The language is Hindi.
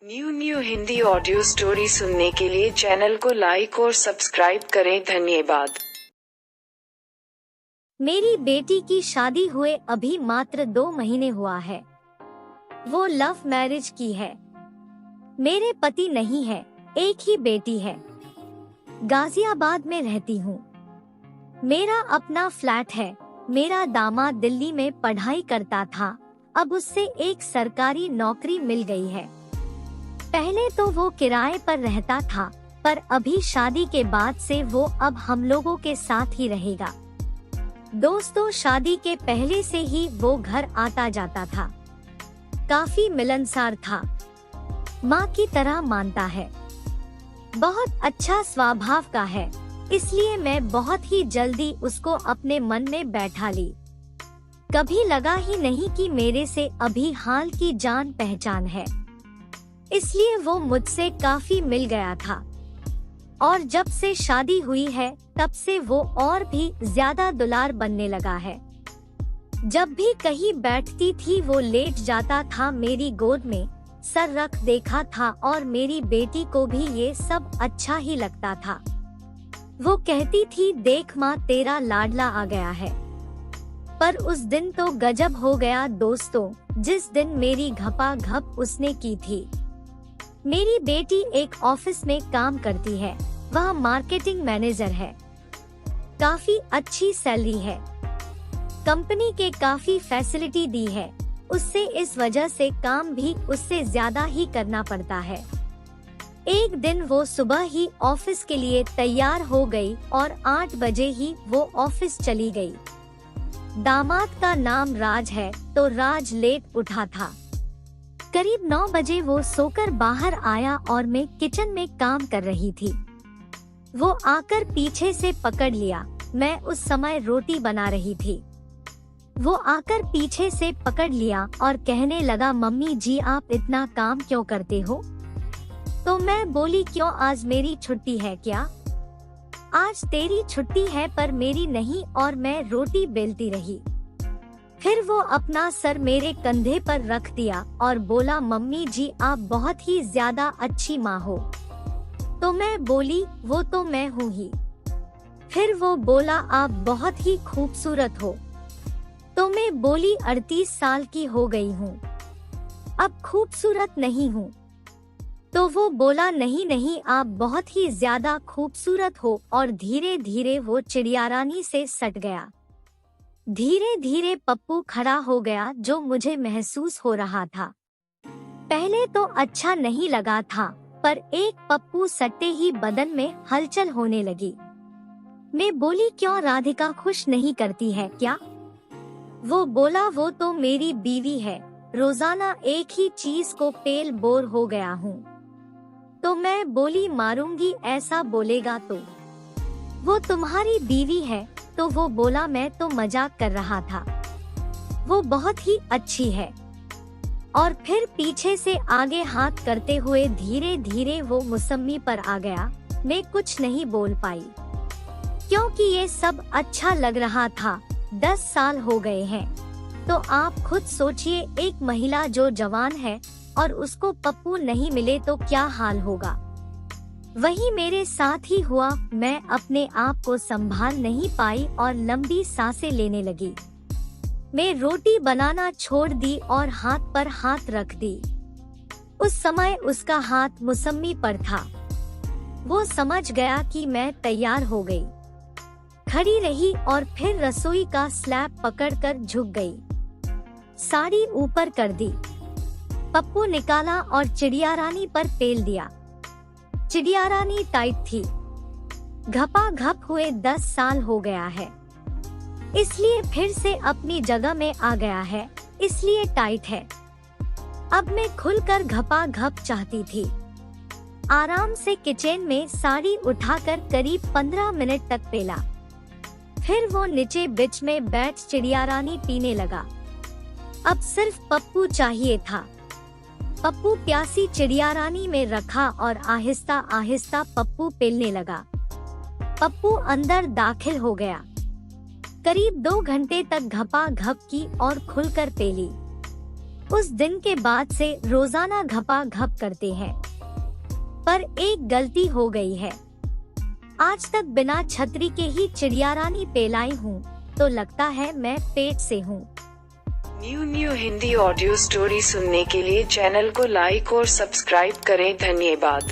न्यू हिंदी ऑडियो स्टोरी सुनने के लिए चैनल को लाइक और सब्सक्राइब करें। धन्यवाद। मेरी बेटी की शादी हुए अभी मात्र 2 महीने हुआ है। वो लव मैरिज की है। मेरे पति नहीं है, एक ही बेटी है। गाजियाबाद में रहती हूँ। मेरा अपना फ्लैट है। मेरा दामाद दिल्ली में पढ़ाई करता था, अब उससे एक सरकारी नौकरी मिल गई है। पहले तो वो किराए पर रहता था, पर अभी शादी के बाद से वो अब हम लोगों के साथ ही रहेगा। दोस्तों, शादी के पहले से ही वो घर आता जाता था। काफी मिलनसार था, माँ की तरह मानता है। बहुत अच्छा स्वभाव का है, इसलिए मैं बहुत ही जल्दी उसको अपने मन में बैठा ली। कभी लगा ही नहीं कि मेरे से अभी हाल की जान पहचान है, इसलिए वो मुझसे काफी मिल गया था। और जब से शादी हुई है तब से वो और भी ज्यादा दुलार बनने लगा है। जब भी कहीं बैठती थी वो लेट जाता था मेरी गोद में, सर रख देखा था, और मेरी बेटी को भी ये सब अच्छा ही लगता था। वो कहती थी, देख माँ, तेरा लाडला आ गया है। पर उस दिन तो गजब हो गया दोस्तों, जिस दिन मेरी घपाघप उसने की थी। मेरी बेटी एक ऑफिस में काम करती है, वह मार्केटिंग मैनेजर है। काफी अच्छी सैलरी है, कंपनी के काफी फैसिलिटी दी है उससे, इस वजह से काम भी उससे ज्यादा ही करना पड़ता है। एक दिन वो सुबह ही ऑफिस के लिए तैयार हो गई और 8 बजे ही वो ऑफिस चली गई। दामाद का नाम राज है, तो राज लेट उठा था। करीब 9 बजे वो सोकर बाहर आया और मैं किचन में काम कर रही थी। वो आकर पीछे से पकड़ लिया। मैं उस समय रोटी बना रही थी। वो आकर पीछे से पकड़ लिया और कहने लगा, मम्मी जी आप इतना काम क्यों करते हो? तो मैं बोली, क्यों, आज मेरी छुट्टी है क्या? आज तेरी छुट्टी है पर मेरी नहीं, और मैं रोटी बेलती रही। फिर वो अपना सर मेरे कंधे पर रख दिया और बोला, मम्मी जी आप बहुत ही ज्यादा अच्छी माँ हो। तो मैं बोली, वो तो मैं हूँ ही। फिर वो बोला, आप बहुत ही खूबसूरत हो। तो मैं बोली, 38 साल की हो गई हूँ, अब खूबसूरत नहीं हूँ। तो वो बोला, नहीं नहीं, आप बहुत ही ज्यादा खूबसूरत हो। और धीरे धीरे वो चिड़ियारानी से सट गया। धीरे धीरे पप्पू खड़ा हो गया, जो मुझे महसूस हो रहा था। पहले तो अच्छा नहीं लगा था, पर एक पप्पू सटते ही बदन में हलचल होने लगी। मैं बोली, क्यों, राधिका खुश नहीं करती है क्या? वो बोला, वो तो मेरी बीवी है, रोजाना एक ही चीज को पेल बोर हो गया हूँ। तो मैं बोली, मारूंगी ऐसा बोलेगा तो। वो तुम्हारी बीवी है? तो वो बोला, मैं तो मजाक कर रहा था, वो बहुत ही अच्छी है। और फिर पीछे से आगे हाथ करते हुए धीरे धीरे वो मौसमी पर आ गया। मैं कुछ नहीं बोल पाई, क्योंकि ये सब अच्छा लग रहा था। 10 साल हो गए हैं, तो आप खुद सोचिए, एक महिला जो जवान है और उसको पप्पू नहीं मिले तो क्या हाल होगा। वही मेरे साथ ही हुआ। मैं अपने आप को संभाल नहीं पाई और लंबी सांसें लेने लगी। मैं रोटी बनाना छोड़ दी और हाथ पर हाथ रख दी। उस समय उसका हाथ मौसमी पर था। वो समझ गया कि मैं तैयार हो गई। खड़ी रही और फिर रसोई का स्लैब पकड़कर झुक गई। साड़ी ऊपर कर दी, पप्पू निकाला और चिड़ियारानी पर पेल दिया। चिड़ियारानी टाइट थी। घपाघप हुए 10 साल हो गया है, इसलिए फिर से अपनी जगह में आ गया है, इसलिए टाइट है। अब मैं खुलकर घपाघप चाहती थी। आराम से किचन में साड़ी उठाकर करीब 15 मिनट तक पेला। फिर वो नीचे बीच में बैठ चिड़ियारानी पीने लगा। अब सिर्फ पप्पू चाहिए था। पप्पू प्यासी चिड़ियारानी में रखा और आहिस्ता आहिस्ता पप्पू पेलने लगा। पप्पू अंदर दाखिल हो गया। करीब 2 घंटे तक घपा घप की और खुलकर पेली। उस दिन के बाद से रोजाना घपा घप करते हैं। पर एक गलती हो गई है। आज तक बिना छतरी के ही चिड़ियारानी पेलाई हूँ, तो लगता है मैं पेट से हूँ। न्यू हिंदी ऑडियो स्टोरी सुनने के लिए चैनल को लाइक और सब्सक्राइब करें। धन्यवाद।